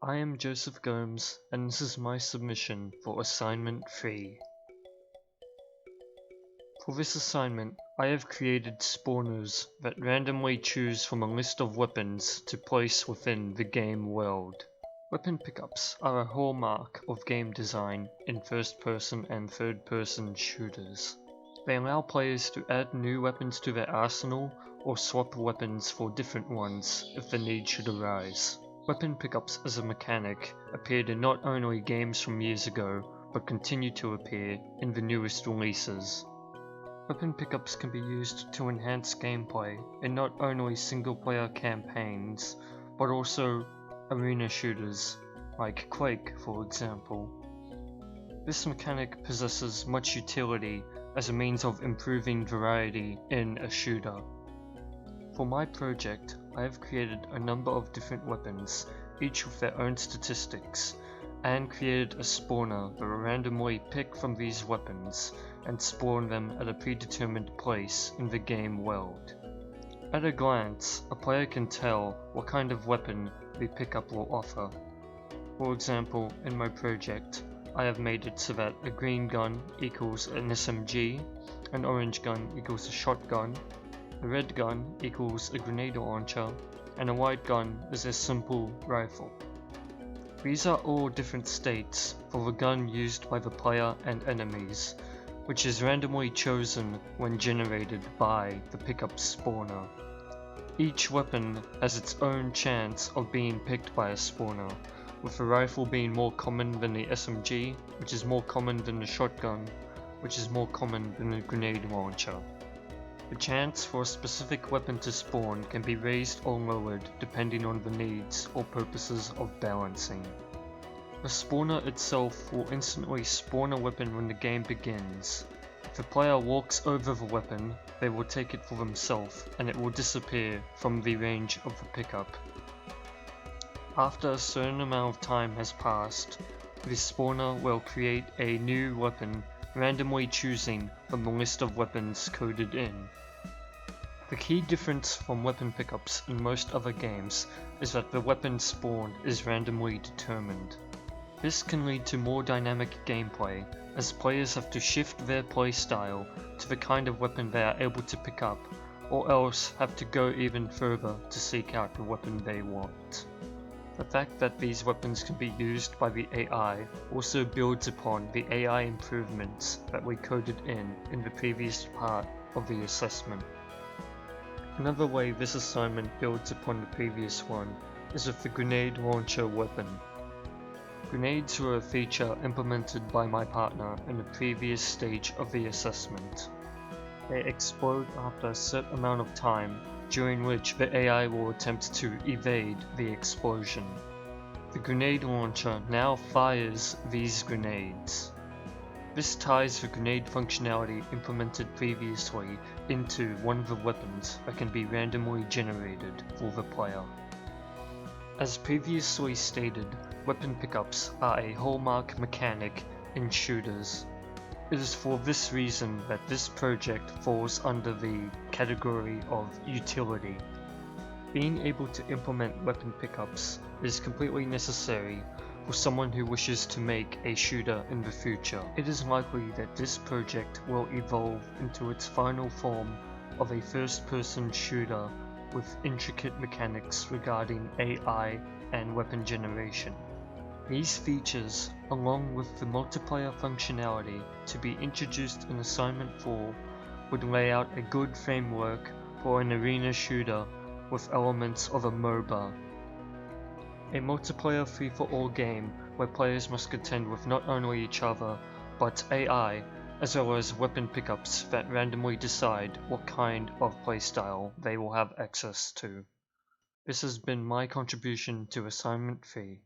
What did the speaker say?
I am Joseph Gomes, and this is my submission for Assignment 3. For this assignment, I have created spawners that randomly choose from a list of weapons to place within the game world. Weapon pickups are a hallmark of game design in first-person and third-person shooters. They allow players to add new weapons to their arsenal or swap weapons for different ones if the need should arise. Weapon pickups as a mechanic appeared in not only games from years ago, but continue to appear in the newest releases. Weapon pickups can be used to enhance gameplay in not only single-player campaigns, but also arena shooters, like Quake for example. This mechanic possesses much utility as a means of improving variety in a shooter. For my project, I have created a number of different weapons, each with their own statistics, and created a spawner that will randomly pick from these weapons and spawn them at a predetermined place in the game world. At a glance, a player can tell what kind of weapon the pickup will offer. For example, in my project, I have made it so that a green gun equals an SMG, an orange gun equals a shotgun, a red gun equals a grenade launcher, and a white gun is a simple rifle. These are all different states for the gun used by the player and enemies, which is randomly chosen when generated by the pickup spawner. Each weapon has its own chance of being picked by a spawner, with the rifle being more common than the SMG, which is more common than the shotgun, which is more common than the grenade launcher. The chance for a specific weapon to spawn can be raised or lowered depending on the needs or purposes of balancing. The spawner itself will instantly spawn a weapon when the game begins. If the player walks over the weapon, they will take it for themselves and it will disappear from the range of the pickup. After a certain amount of time has passed, the spawner will create a new weapon, randomly choosing from the list of weapons coded in. The key difference from weapon pickups in most other games is that the weapon spawned is randomly determined. This can lead to more dynamic gameplay, as players have to shift their playstyle to the kind of weapon they are able to pick up, or else have to go even further to seek out the weapon they want. The fact that these weapons can be used by the AI also builds upon the AI improvements that we coded in the previous part of the assessment. Another way this assignment builds upon the previous one is with the grenade launcher weapon. Grenades were a feature implemented by my partner in the previous stage of the assessment. They explode after a set amount of time, during which the AI will attempt to evade the explosion. The grenade launcher now fires these grenades. This ties the grenade functionality implemented previously into one of the weapons that can be randomly generated for the player. As previously stated, weapon pickups are a hallmark mechanic in shooters. It is for this reason that this project falls under the category of utility. Being able to implement weapon pickups is completely necessary for someone who wishes to make a shooter in the future. It is likely that this project will evolve into its final form of a first-person shooter with intricate mechanics regarding AI and weapon generation. These features, along with the multiplayer functionality to be introduced in Assignment 4, would lay out a good framework for an arena shooter with elements of a MOBA. A multiplayer free-for-all game where players must contend with not only each other, but AI, as well as weapon pickups that randomly decide what kind of playstyle they will have access to. This has been my contribution to Assignment 3.